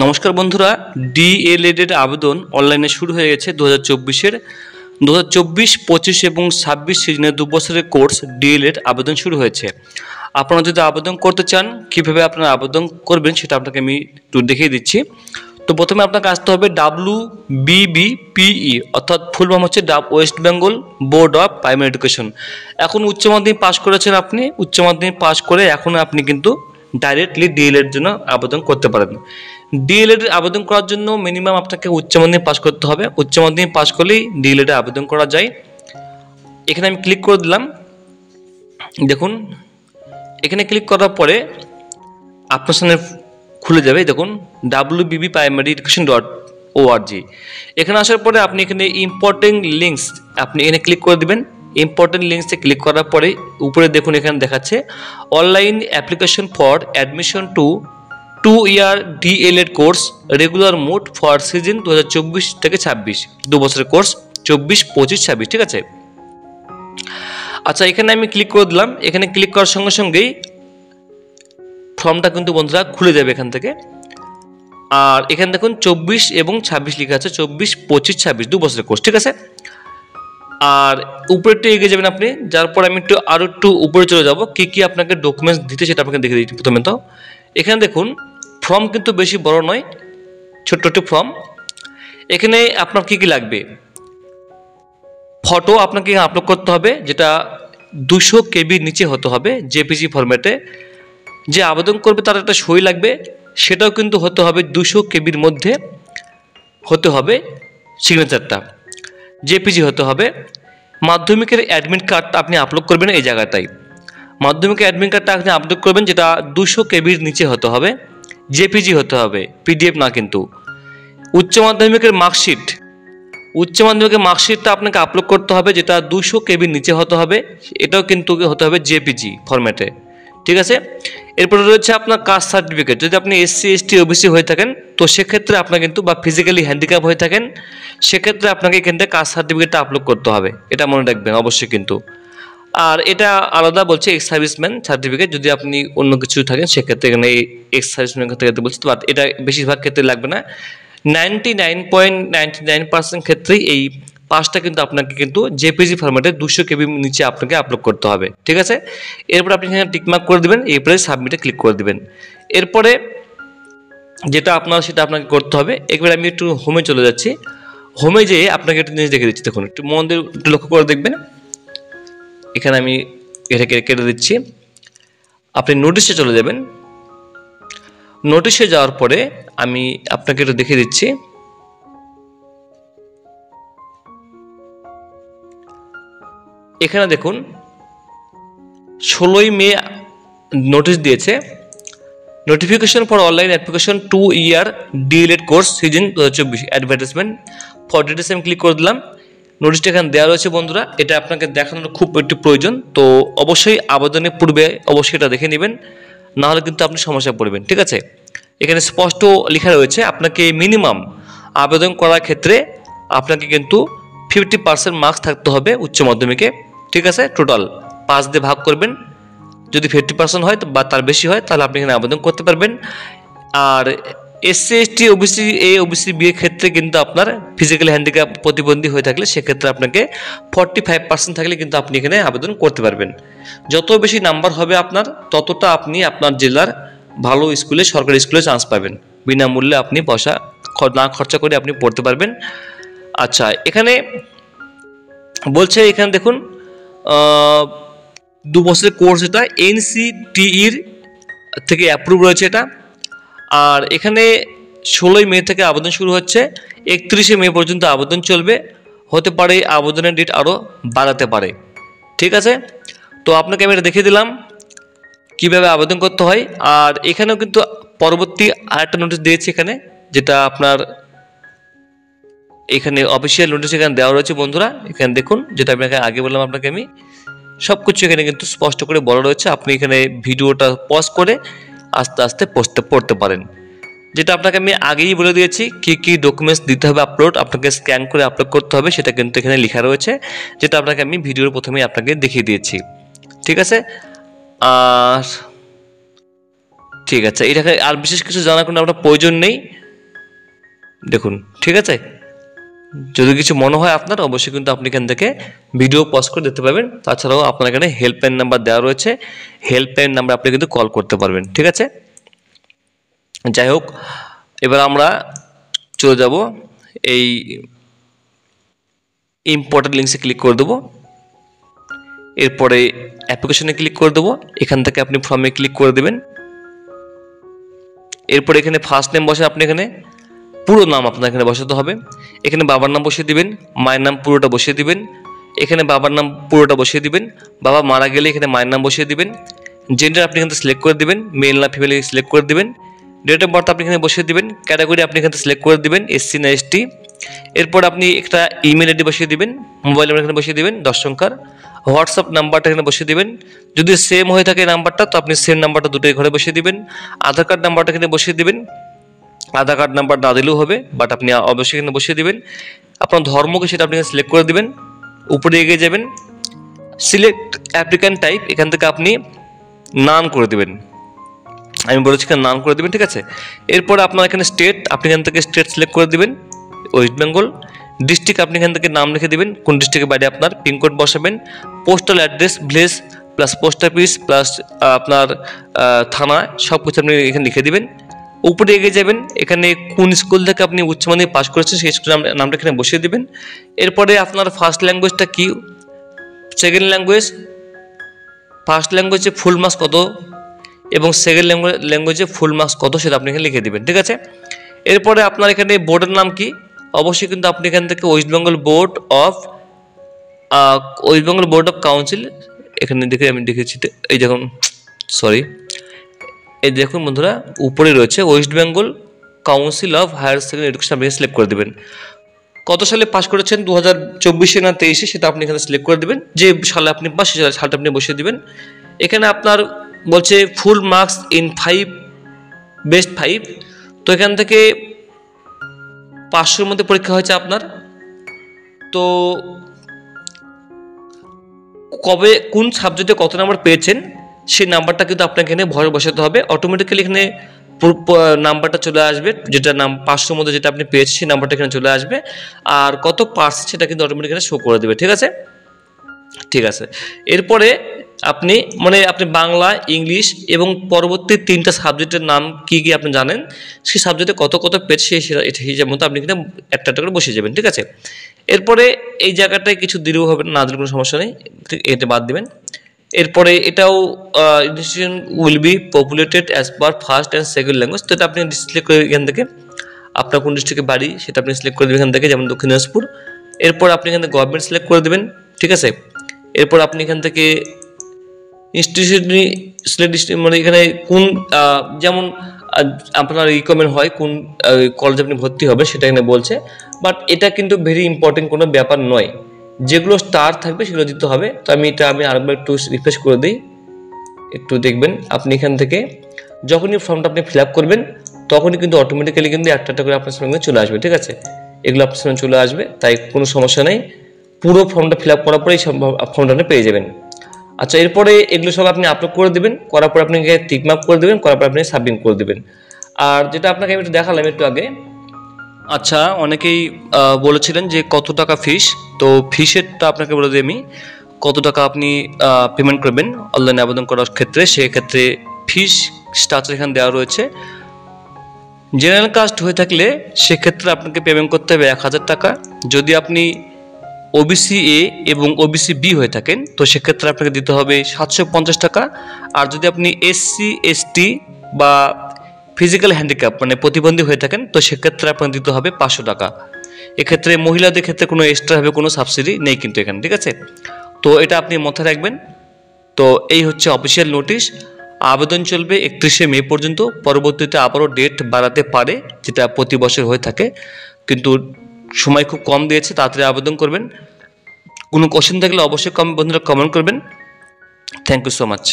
নমস্কার বন্ধুরা, ডিএলএড এর আবেদন অনলাইনে শুরু হয়ে গেছে 2024-এর 2024-25 এবং 26 সিজনের 2 বছরের কোর্স ডিএলএড আবেদন শুরু হয়েছে। আপনারা যদি আবেদন করতে চান, কীভাবে আপনারা আবেদন করবেন সেটা আপনাকে আমি একটু দেখিয়ে দিচ্ছি। তো প্রথমে আপনাকে আসতে হবে WBBPE, অর্থাৎ ফুল ফর্ম হচ্ছে West Bengal board of primary education. এখন উচ্চ মাধ্যমিক পাস করেছেন, আপনি উচ্চ মাধ্যমিক পাস করে এখন আপনি কিন্তু ডাইরেক্টলি ডিএলএড এর জন্য আবেদন করতে পারেন। ডিএলএড আবেদন করার জন্য মিনিমাম আপনাকে উচ্চ মাধ্যমিক পাস করতে হবে। উচ্চ মাধ্যমিক পাস করলেই ডিএলএড আবেদন করা যায়। এখানে আমি ক্লিক করে দিলাম। দেখুন, এখানে ক্লিক করার পরে আপনার সামনে খুলে যাবে। দেখুন wbbprimaryeducation.org। এখানে আসার পরে আপনি এখানে ইম্পর্টেন্ট লিঙ্কস আপনি এখানে ক্লিক করে দিবেন। ইম্পর্টেন্ট লিঙ্কসে ক্লিক করার পরে উপরে দেখুন এখানে দেখাচ্ছে online application for admission to 2-year DElEd course regular mode for season 2024 থেকে 26, 2 বছরের কোর্স 24, 25, 26। ঠিক আছে, আচ্ছা এখানে আমি ক্লিক করে দিলাম। এখানে ক্লিক করার সঙ্গে সঙ্গেই ফর্মটা কিন্তু বন্ধুরা খুলে যাবে এখান থেকে। আর এখানে দেখুন 24 এবং 26 লেখা আছে, 24, 25, 26 2 বছরের কোর্স। ঠিক আছে, আর উপরে একটু এগিয়ে যাবেন আপনি। যার পর আমি আরও একটু উপরে চলে যাব, কী কী আপনাকে ডকুমেন্টস দিতে সেটা আপনাকে দেখে দিচ্ছি। প্রথমে তো এখানে দেখুন ফর্ম কিন্তু বেশি বড় নয়, ছোট্ট একটি ফর্ম। এখানে আপনার কী কী লাগবে, ফটো আপনাকে আপলোড করতে হবে, যেটা 200 KB নিচে হতে হবে, জেপিজি ফরম্যাটে। যে আবেদন করবে তার একটা সই লাগবে, সেটাও কিন্তু হতে হবে 200 KBর মধ্যে হতে হবে, সিগনেচারটা জেপিজি হতে হবে। মাধ্যমিকের অ্যাডমিট কার্ডটা আপনি আপলোড করবেন এই জায়গাটায়। মাধ্যমিকের অ্যাডমিট কার্ডটা আপনি আপলোড করবেন, যেটা 200 KBর নিচে হতে হবে, জেপিজি হতে হবে, পিডিএফ না কিন্তু। উচ্চ মাধ্যমিকের মার্কশিটটা আপনাকে আপলোড করতে হবে, যেটা 200 KBর নিচে হতে হবে, এটাও কিন্তু হতে হবে জেপিজি ফরম্যাটে। ঠিক আছে, এরপরে রয়েছে আপনার কাস্ট সার্টিফিকেট। যদি আপনি SC ST OBC হয়ে থাকেন তো সেক্ষেত্রে আপনার কিন্তু, বা ফিজিক্যালি হ্যান্ডিক্যাপ হয়ে থাকেন সেক্ষেত্রে আপনাকে এখান থেকে কাস্ট সার্টিফিকেটটা আপলোড করতে হবে, এটা মনে রাখবেন অবশ্যই কিন্তু। আর এটা আলাদা বলছে এক্স সার্ভিসম্যান সার্টিফিকেট, যদি আপনি অন্য কিছু থাকেন সেক্ষেত্রে এখানে এক্স সার্ভিসম্যান ক্ষেত্রে বলছে, বাট এটা বেশিরভাগ ক্ষেত্রে লাগবে না। 99.99% ক্ষেত্রেই এই পাসটা কিন্তু আপনাকে কিন্তু জেপিজি ফরম্যাটে 200 KB নিচে আপনাকে আপলোড করতে হবে। ঠিক আছে, এরপর আপনি এখানে টিকমার্ক করে দেবেন, এরপরে সাবমিটে ক্লিক করে দেবেন। এরপরে যেটা আপনার সেটা আপনাকে করতে হবে। একবার আমি একটু হোমে চলে যাচ্ছি। হোমে যেয়ে আপনাকে একটা জিনিস দেখে দিচ্ছি। দেখুন, একটু মন দিয়ে একটু লক্ষ্য করে দেখবেন। এখানে আমি এটাকে কেটে দিচ্ছি। আপনি নোটিশে চলে যাবেন। নোটিশে যাওয়ার পরে আমি আপনাকে একটু দেখে দিচ্ছি। এখানে দেখুন 16ই মে নোটিশ দিয়েছে, notification for online application 2-year DElEd course season 2024 advertisement for details. আমি ক্লিক করে দিলাম। নোটিশটা এখানে দেওয়া রয়েছে বন্ধুরা, এটা আপনাকে দেখানোর খুব একটু প্রয়োজন। তো অবশ্যই আবেদনের পূর্বে অবশ্যই এটা দেখে নেবেন, নাহলে কিন্তু আপনি সমস্যায় পড়বেন। ঠিক আছে, এখানে স্পষ্ট লেখা রয়েছে আপনাকে মিনিমাম আবেদন করার ক্ষেত্রে আপনাকে কিন্তু 50% মার্কস থাকতে হবে উচ্চ মাধ্যমিকে। ঠিক আছে, টোটাল 5 দিয়ে ভাগ করবেন, যদি 50% হয় বা তার বেশি হয় তাহলে আপনি এখানে আবেদন করতে পারবেন। আর SC ST OBC OBC এর ক্ষেত্রে কিন্তু আপনার ফিজিক্যাল হ্যান্ডিক্যাপ প্রতিবন্ধী হয়ে থাকলে সেক্ষেত্রে আপনাকে 45% থাকলে কিন্তু আপনি এখানে আবেদন করতে পারবেন। যত বেশি নাম্বার হবে আপনার, ততটা আপনি আপনার জেলার ভালো স্কুলে, সরকারি স্কুলে চান্স পাবেন। বিনামূল্যে আপনি পয়সা না খরচা করে আপনি পড়তে পারবেন। আচ্ছা, এখানে বলছে, এখানে দেখুন 2 বছরের কোর্স, এটা NCTEর থেকে অ্যাপ্রুভ রয়েছে এটা। আর এখানে 16ই মে থেকে আবেদন শুরু হচ্ছে, 31শে মে পর্যন্ত আবেদন চলবে। হতে পারে আবেদনের ডেট আরও বাড়াতে পারে। ঠিক আছে, তো আপনাকে আমি এটা দেখিয়ে দিলাম কীভাবে আবেদন করতে হয়। আর এখানেও কিন্তু পরবর্তী আরেকটা নোটিশ দিয়েছি এখানে, যেটা আপনার এখানে অফিসিয়াল নোটিশ এখানে দেওয়া রয়েছে বন্ধুরা। এখানে দেখুন, যেটা আপনাকে আগে বললাম, আপনাকে আমি সব কিছু এখানে কিন্তু স্পষ্ট করে বলা রয়েছে। আপনি এখানে ভিডিওটা পজ করে আস্তে আস্তে পড়তে পারেন। যেটা আপনাকে আমি আগেই বলে দিয়েছি, কী কী ডকুমেন্টস দিতে হবে আপলোড, আপনাকে স্ক্যান করে আপলোড করতে হবে, সেটা কিন্তু এখানে লেখা রয়েছে, যেটা আপনাকে আমি ভিডিওর প্রথমেই আপনাকে দেখিয়ে দিয়েছি। ঠিক আছে, আর ঠিক আছে, এটাকে আর বিশেষ কিছু জানার কোনো আপনার প্রয়োজন নেই। দেখুন, ঠিক আছে। যদি কিছু মনে হয় আপনার, অবশ্যই কিন্তু আপনি এখান থেকে ভিডিও পজ করে দেখতে পাবেন। তাছাড়াও আপনার এখানে হেল্পলাইন নাম্বার দেওয়া রয়েছে, হেল্পলাইন নাম্বার আপনি কিন্তু কল করতে পারবেন, ঠিক আছে। যাই হোক, এবার আমরা চলে যাব এই ইম্পর্টেন্ট লিঙ্কসে ক্লিক করে দেবো। এরপরে অ্যাপ্লিকেশনে ক্লিক করে দেবো। এখান থেকে আপনি ফর্মে ক্লিক করে দেবেন। এরপরে এখানে ফার্স্ট নেম বসে আপনি এখানে পুরো নাম আপনার এখানে বসাতে হবে। এখানে বাবার নাম বসিয়ে দিবেন, মায়ের নাম পুরোটা বসিয়ে দিবেন। এখানে বাবার নাম পুরোটা বসিয়ে দিবেন। বাবা মারা গেলে এখানে মায়ের নাম বসিয়ে দিবেন। জেন্ডার আপনি এখানে সিলেক্ট করে দিবেন, মেল না ফিমেল সিলেক্ট করে দিবেন। ডেট অফ বার্থ আপনি এখানে বসিয়ে দিবেন। ক্যাটাগরি আপনি এখানে সিলেক্ট করে দিবেন, এসসি না এসটি। এরপর আপনি একটা ইমেল আইডি বসিয়ে দিবেন, মোবাইল নাম্বার এখানে বসিয়ে দিবেন 10 সংখ্যার। হোয়াটসঅ্যাপ নাম্বারটা এখানে বসিয়ে দিবেন। যদি সেম হয়ে থাকে নাম্বারটা, তো আপনি সেম নাম্বারটা দুটোই ঘরে বসিয়ে দিবেন। আধার কার্ড নাম্বারটা এখানে বসিয়ে দিবেন। আধার কার্ড নাম্বার না দিলেও হবে, বাট আপনি অবশ্যই এখানে বসিয়ে দিবেন। আপনার ধর্মকে সেটা আপনি সিলেক্ট করে দিবেন। উপরে এগিয়ে যাবেন, সিলেক্ট অ্যাপ্লিক্যান্ট টাইপ, এখান থেকে আপনি নান করে দেবেন। আমি বলেছি এখানে নান করে দেবেন, ঠিক আছে। এরপর আপনার এখানে স্টেট, আপনি এখান থেকে স্টেট সিলেক্ট করে দিবেন, ওয়েস্ট বেঙ্গল। ডিস্ট্রিক্ট আপনি এখান থেকে নাম লিখে দেবেন, কোন ডিস্ট্রিক্টের বাইরে আপনার পিনকোড বসাবেন। Postal address, village plus post office plus আপনার থানা, সব কিছু আপনি এখানে লিখে দেবেন। উপরে এগিয়ে যাবেন, এখানে কোন স্কুল থেকে আপনি উচ্চ মাধ্যমিক পাস করেছেন সেই স্কুলের নামটা এখানে বসিয়ে দেবেন। এরপরে আপনার ফার্স্ট ল্যাঙ্গুয়েজটা কি, সেকেন্ড ল্যাঙ্গুয়েজ, ফার্স্ট ল্যাঙ্গুয়েজে ফুল মার্কস কত এবং সেকেন্ড ল্যাঙ্গুয়েজে ফুল মার্কস কত সেটা আপনি এখানে লিখে দেবেন, ঠিক আছে। এরপরে আপনার এখানে বোর্ডের নাম কি, অবশ্যই কিন্তু আপনি এখান থেকে West Bengal board of council, এখানে দেখে আমি দেখেছি, এই দেখুন, সরি, এই দেখুন বন্ধুরা, উপরে রয়েছে West Bengal Council of Higher Secondary Education, আপনি সিলেক্ট করে দেবেন। কত সালে পাস করেছেন, 2024 না 23, সেটা আপনি এখানে সিলেক্ট করে দেবেন। যে সালে আপনি পাস সেই সালটা আপনি বসিয়ে দেবেন। এখানে আপনার বলছে ফুল মার্কস ইন 5 বেস্ট 5, তো এখান থেকে 500-র মধ্যে পরীক্ষা হয়েছে আপনার। তো কবে কোন সাবজেক্টে কত নাম্বার পেয়েছেন সেই নাম্বারটা কিন্তু আপনাকে এখানে ভরে বসাতে হবে। অটোমেটিক্যালি এখানে নাম্বারটা চলে আসবে, যেটা নাম 500-র মধ্যে যেটা আপনি পেয়েছেন সেই নাম্বারটা এখানে চলে আসবে। আর কত পার্সেন্ট সেটা কিন্তু অটোমেটিক্যালি শো করে দেবে, ঠিক আছে। ঠিক আছে, এরপরে আপনি আপনি বাংলা, ইংলিশ এবং পরবর্তী 3টা সাবজেক্টের নাম কি কি আপনি জানেন, সেই সাবজেক্টে কত কত পেয়েছে সেই হিসাব মতো আপনি কিন্তু একটা একটা করে বসিয়ে যাবেন, ঠিক আছে। এরপরে এই জায়গাটায় কিছু দিলেও হবে না দিলে কোনো সমস্যা নেই, এটা বাদ দিবেন। এরপরে এটাও institution will be populated as per first and second language, তো এটা আপনি সিলেক্ট করে এখান থেকে আপনার কোন ডিস্ট্রিক্টে বাড়ি সেটা আপনি সিলেক্ট করে দেবেন এখান থেকে, যেমন দক্ষিণ দিনাজপুর। এরপর আপনি এখান থেকে গভর্নমেন্ট সিলেক্ট করে দেবেন, ঠিক আছে। এরপর আপনি এখান থেকে ইনস্টিটিউশন এখানে কোন যেমন আপনার রিকমেন্ড হয় কোন কলেজে আপনি ভর্তি হবে সেটা এখানে বলছে, বাট এটা কিন্তু ভেরি ইম্পর্টেন্ট কোনো ব্যাপার নয়। যেগুলো স্টার থাকবে সেগুলো দিতে হবে। তো আমি আরেকবার একটু রিফ্রেশ করে দিই, একটু দেখবেন। আপনি এখান থেকে যখনই ফর্মটা আপনি ফিল আপ করবেন তখনই কিন্তু অটোমেটিক্যালি কিন্তু একটা একটা করে আপনার সঙ্গে চলে আসবে, ঠিক আছে। এগুলো আপনার সঙ্গে চলে আসবে, তাই কোনো সমস্যা নেই। পুরো ফর্মটা ফিল আপ করার পরেই ফর্মটা আপনি পেয়ে যাবেন। আচ্ছা, এরপরে এগুলো সব আপনি আপলোড করে দেবেন, করার পর আপনি টিকমার্ক করে দেবেন, করার পর আপনি সাবমিট করে দেবেন। আর যেটা আপনাকে আমি একটু দেখালাম একটু আগে, আচ্ছা অনেকেই বলেছিলেন যে কত টাকা ফিস, তো ফিসেরটা আপনাকে বলে দিই আমি, কত টাকা আপনি পেমেন্ট করবেন অনলাইনে আবেদন করার ক্ষেত্রে। সেক্ষেত্রে ফিস স্ট্রাকচার এখানে দেওয়া রয়েছে। জেনারেল কাস্ট হয়ে থাকলে সেক্ষেত্রে আপনাকে পেমেন্ট করতে হবে 1000 টাকা। যদি আপনি ওবিসি এ এবং ওবিসি বি হয়ে থাকেন তো সেক্ষেত্রে আপনাকে দিতে হবে 750 টাকা। আর যদি আপনি এসসি এসটি বা ফিজিক্যাল হ্যান্ডিক্যাপ প্রতিবন্ধী হয়ে থাকেন তো সেক্ষেত্রে আপনাকে দিতে হবে 500 টাকা। এক্ষেত্রে মহিলাদের ক্ষেত্রে কোনো এক্সট্রা হবে কোনো সাবসিডি নেই কিন্তু এখানে, ঠিক আছে। তো এটা আপনি মাথায় রাখবেন। তো এই হচ্ছে অফিসিয়াল নোটিশ। আবেদন চলবে 31শে মে পর্যন্ত। পরবর্তীতে আবারও ডেট বাড়াতে পারে, যেটা প্রতি বছর হয়ে থাকে, কিন্তু সময় খুব কম দিয়েছে, তাড়াতাড়ি আবেদন করবেন। কোনো কোশ্চেন থাকলে অবশ্যই বন্ধুরা কমেন্ট করবেন। Thank you so much.